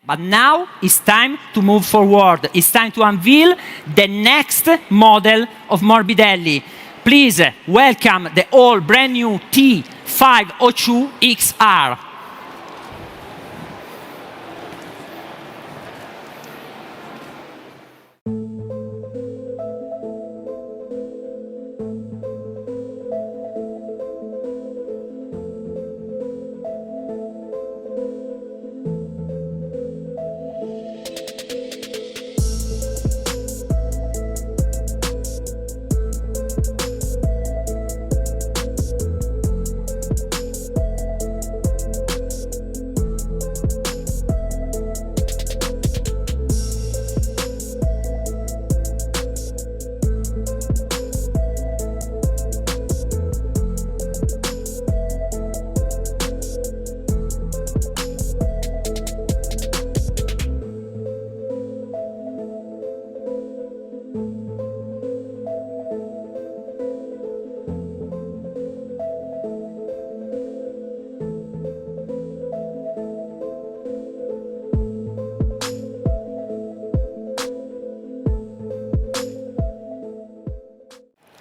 But now it's time to move forward. It's time to unveil the next model of Morbidelli. Please welcome the all brand new T502 XR.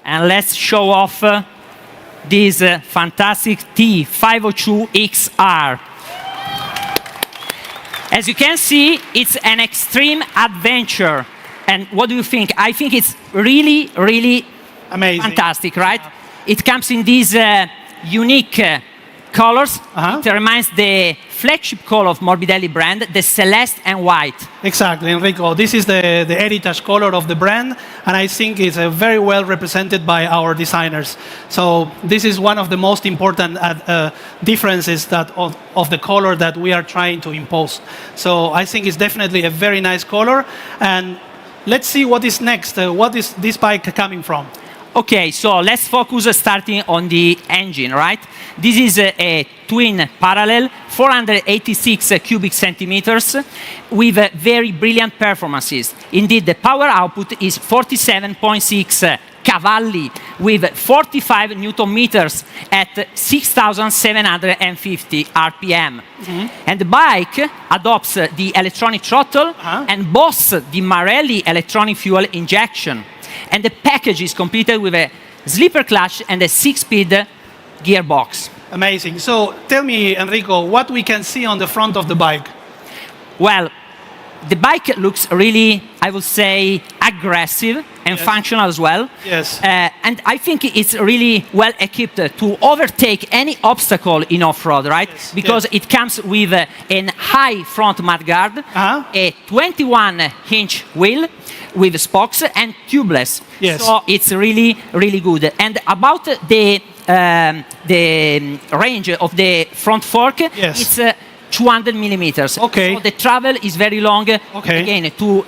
And let's show off this fantastic T502 XR. As you can see, it's an extreme adventure. And what do you think? I think it's really, really amazing, fantastic, right? It comes in these unique colors. It reminds the flagship color of Morbidelli brand, the celeste and white. Exactly, Enrico. This is the heritage color of the brand, and I think it's very well represented by our designers. So this is one of the most important differences that of the color that we are trying to impose. So I think it's definitely a very nice color. And let's see what is next. What is this bike coming from? Okay, so let's focus starting on the engine, right? This is a twin parallel, 486 cubic centimeters with very brilliant performances. Indeed, the power output is 47.6 cavalli with 45 Newton meters at 6,750 RPM. And the bike adopts the electronic throttle and boasts the Marelli electronic fuel injection. And the package is completed with a slipper clutch and a 6-speed gearbox. Amazing. So tell me, Enrico, what we can see on the front of the bike? Well, the bike looks really, I would say, aggressive and functional as well. Yes. And I think it's really well equipped to overtake any obstacle in off-road, right? Yes. Because it comes with a high front mudguard, a 21-inch wheel with spokes and tubeless. Yes. So it's really, really good. And about the range of the front fork, it's 200 millimeters. Okay. So the travel is very long, again, to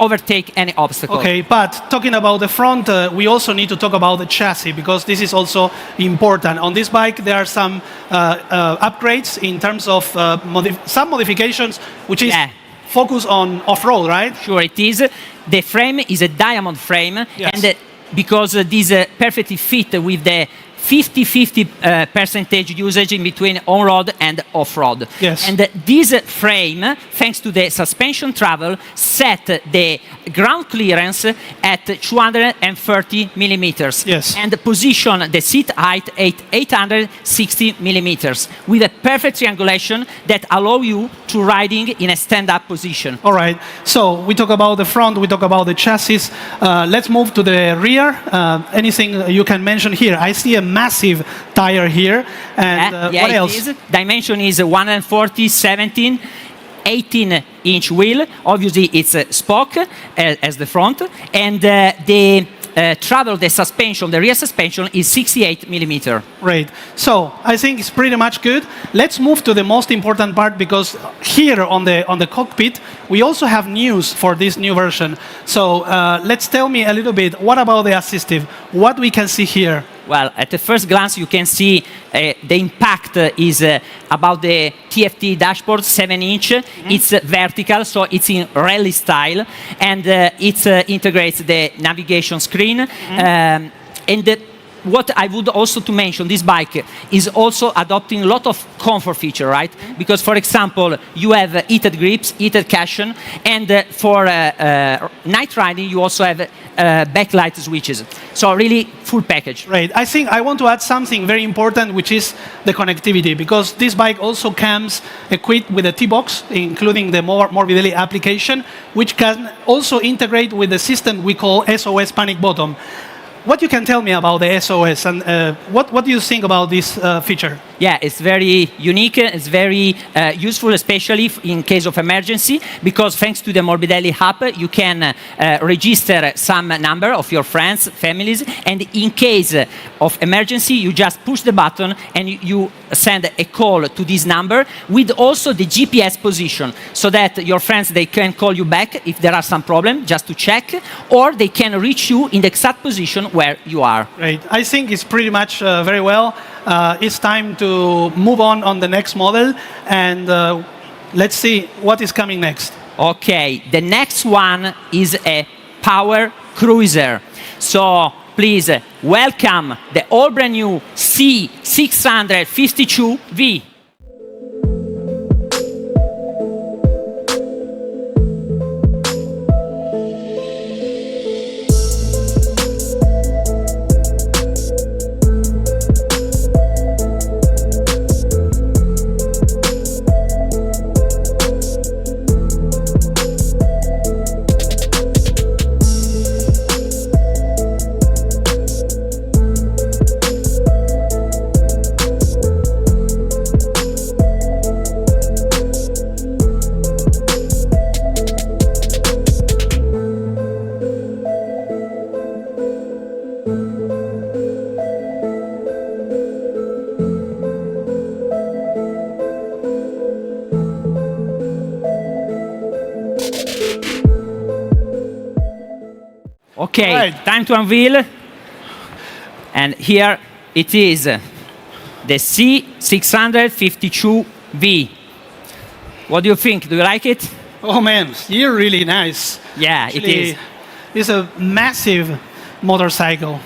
overtake any obstacle. Okay, but talking about the front, we also need to talk about the chassis, because this is also important. On this bike, there are some upgrades in terms of some modifications, which is focus on off-road, right? Sure, it is. The frame is a diamond frame, and because this perfectly fit with the 50-50 percentage usage in between on-road and off-road. Yes. And this frame, thanks to the suspension travel, set the ground clearance at 230 millimeters. Yes. And position the seat height at 860 millimeters with a perfect triangulation that allow you to riding in a stand-up position. All right. So we talk about the front, we talk about the chassis. Let's move to the rear. Anything you can mention here? I see a massive tire here. And what else? It is. Dimension is 140, 17, 18-inch wheel. Obviously, it's a spoke as the front. And the the suspension, the rear suspension is 68 millimeter. Right. So I think it's pretty much good. Let's move to the most important part, because here on the cockpit, we also have news for this new version. So let's tell me a little bit, what about the assistive? What we can see here? Well, at the first glance, you can see the impact is about the TFT dashboard, 7-inch. It's vertical, so it's in rally style, and it integrates the navigation screen. And what I would also to mention, this bike is also adopting a lot of comfort feature, right? Because, for example, you have heated grips, heated cushion, and for night riding, you also have backlight switches. So really full package. Right. I think I want to add something very important, which is the connectivity, because this bike also comes equipped with a T-Box, including the Morbidelli application, which can also integrate with the system we call SOS panic button. What you can tell me about the SOS, and what do you think about this feature? Yeah, it's very unique. It's very useful, especially in case of emergency, because thanks to the Morbidelli app, you can register some number of your friends, families, and in case of emergency, you just push the button and you send a call to this number with also the GPS position, so that your friends, they can call you back if there are some problem, just to check, or they can reach you in the exact position where you are. Right. I think it's pretty much very well. It's time to move on the next model, and let's see what is coming next. Okay, the next one is a power cruiser. So please welcome the all brand new C652V. Okay, right. Time to unveil. And here it is, the C652V. What do you think? Do you like it? Oh man, you're really nice. Yeah, Actually, it is. It's a massive motorcycle.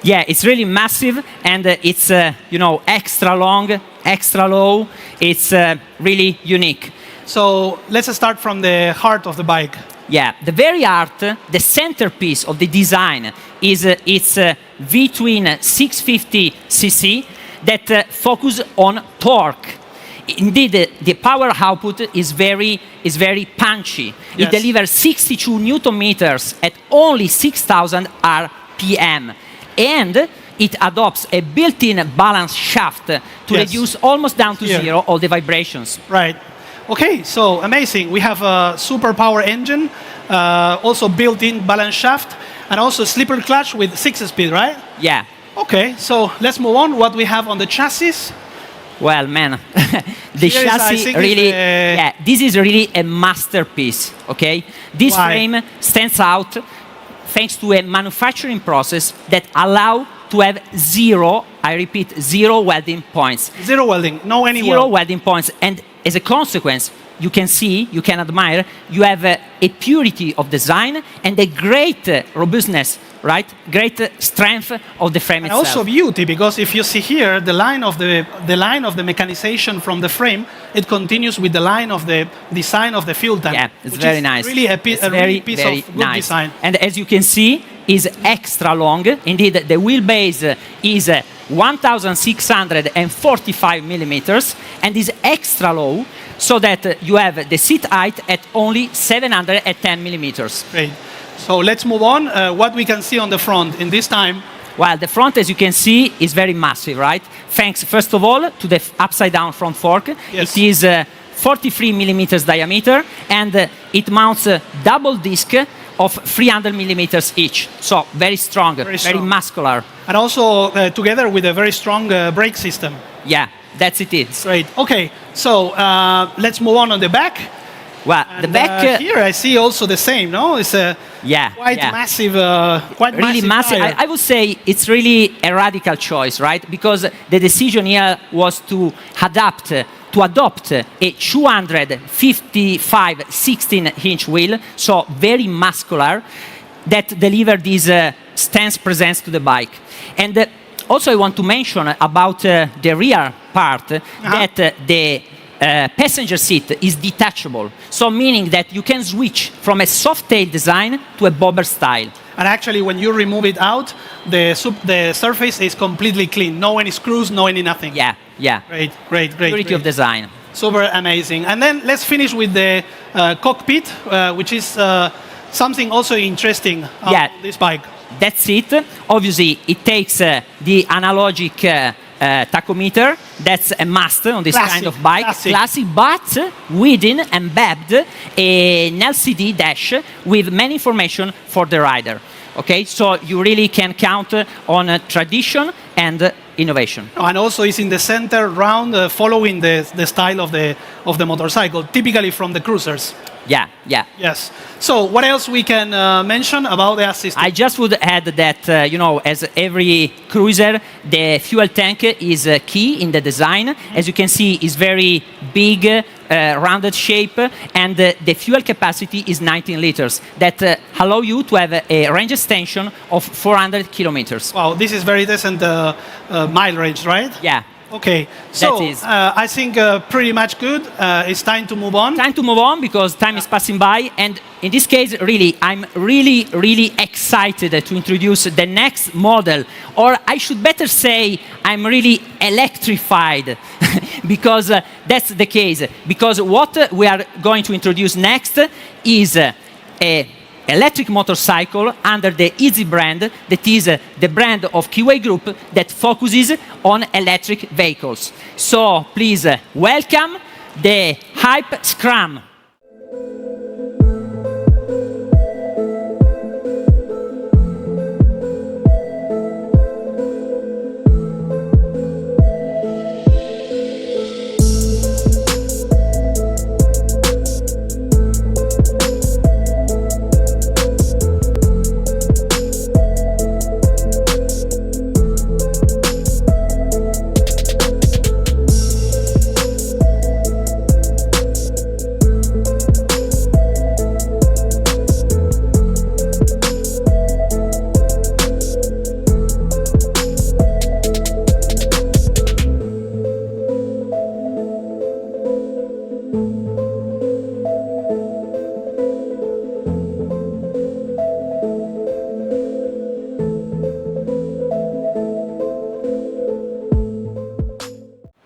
Yeah, it's really massive, and it's you know, extra long, extra low. It's really unique. So let's start from the heart of the bike. Yeah, the very heart, the centerpiece of the design is its V-twin 650cc that focus on torque. Indeed, the power output is very punchy. Yes. It delivers 62 Newton meters at only 6,000 RPM, and it adopts a built-in balance shaft to reduce almost down to zero all the vibrations. Right. Okay, so amazing. We have a super power engine, also built-in balance shaft, and also slipper clutch with 6-speed, right? Yeah. Okay, so let's move on. What we have on the chassis? Well, man, the chassis really, yeah, this is really a masterpiece, okay? This frame stands out thanks to a manufacturing process that allow to have zero, I repeat, zero welding points. Zero welding, no any Zero weld. welding points, and as a consequence, you can see, you can admire, you have a purity of design and a great robustness, right? Great strength of the frame itself. And also beauty, because if you see here, the line of the mechanization from the frame, it continues with the line of the design of the fuel tank. Yeah, it's very nice. Really a piece of good design. And as you can see, is extra long. Indeed, the wheelbase is 1,645 millimeters and is extra low, so that you have the seat height at only 710 millimeters. Great. So let's move on. What we can see on the front in this time? Well, the front, as you can see, is very massive, right? Thanks, first of all, to the upside-down front fork. Yes. It is 43 millimeters diameter, and it mounts a double disc of 300 millimeters each. So very strong, very muscular. And also together with a very strong brake system. Yeah, that's it is. Great. Okay, so let's move on the back. Well, And the back here I see also the same, no? It's a quite massive, quite really massive. I would say it's really a radical choice, right? Because the decision here was to adopt a 255 16-inch wheel, so very muscular, that deliver this stance presence to the bike. And Also, I want to mention about the rear part that the passenger seat is detachable. So meaning that you can switch from a soft tail design to a bobber style. And actually, when you remove it out, the surface is completely clean. No any screws, no any nothing. Yeah, yeah. Great. Purity of design. Super amazing. And then let's finish with the cockpit, which is something also interesting on this bike. That's it. Obviously, it takes the analogic tachometer. That's a must on this kind of bike. Classic, but within embedded an LCD dash with many information for the rider. Okay, so you really can count on tradition and innovation. And also it's in the center round, following the style of the motorcycle, typically from the cruisers. Yeah. Yes. So what else we can mention about the assist? I just would add that, as every cruiser, the fuel tank is key in the design. As you can see, it's very big, rounded shape, and the fuel capacity is 19 liters. That allow you to have a range extension of 400 kilometers. Wow, this is very decent mile range, right? Yeah. Okay, so I think pretty much good. It's time to move on. Time to move on because time is passing by, and in this case, really, I'm really excited to introduce the next model, or I should better say, I'm really electrified because that's the case. Because what we are going to introduce next is a electric motorcycle under the Easy brand, that is the brand of Kiwi Group that focuses on electric vehicles. So please welcome the Hypescram.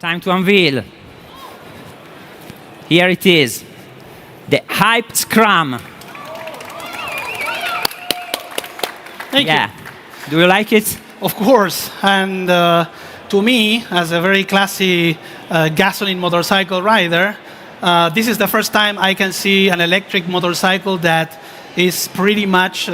Time to unveil. Here it is, the Hypescram. Thank you. Do you like it? Of course. And to me, as a very classy gasoline motorcycle rider, this is the first time I can see an electric motorcycle that is pretty much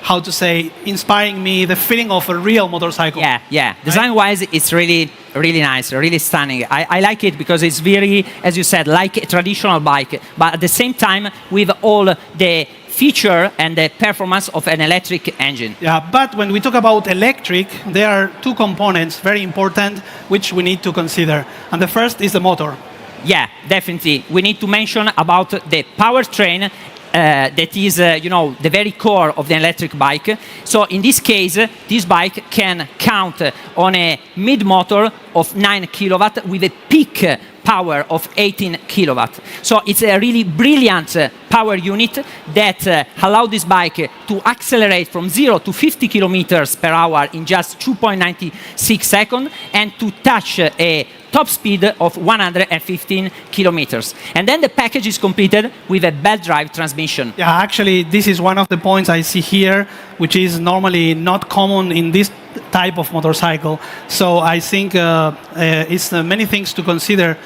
how to say, inspiring me, the feeling of a real motorcycle. Yeah. Design-wise, it's really nice, really stunning. I like it because it's very, as you said, like a traditional bike, but at the same time, with all the feature and the performance of an electric engine. Yeah, but when we talk about electric, there are two components very important which we need to consider. And the first is the motor. Yeah, definitely. We need to mention about the powertrain that is, the very core of the electric bike. So in this case, this bike can count on a mid-motor of 9 kilowatt with a peak power of 18 kilowatt. So it's a really brilliant power unit that allows this bike to accelerate from 0 to 50 kilometers per hour in just 2.96 seconds and to touch a top speed of 115 kilometers. And then the package is completed with a belt drive transmission. Yeah, actually, this is one of the points I see here, which is normally not common in this type of motorcycle. So I think it's many things to consider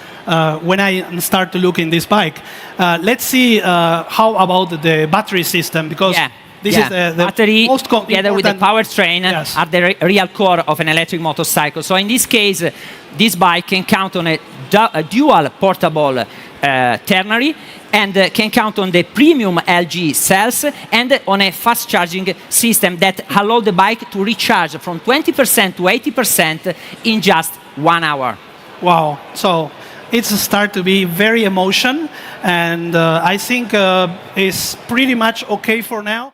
when I start to look in this bike. Let's see how about the battery system, because this is the battery most together with the powertrain are the real core of an electric motorcycle. So in this case, this bike can count on a dual portable ternary and can count on the premium LG cells and on a fast charging system that allow the bike to recharge from 20% to 80% in just 1 hour. Wow. So it's start to be very emotion, and I think it's pretty much okay for now.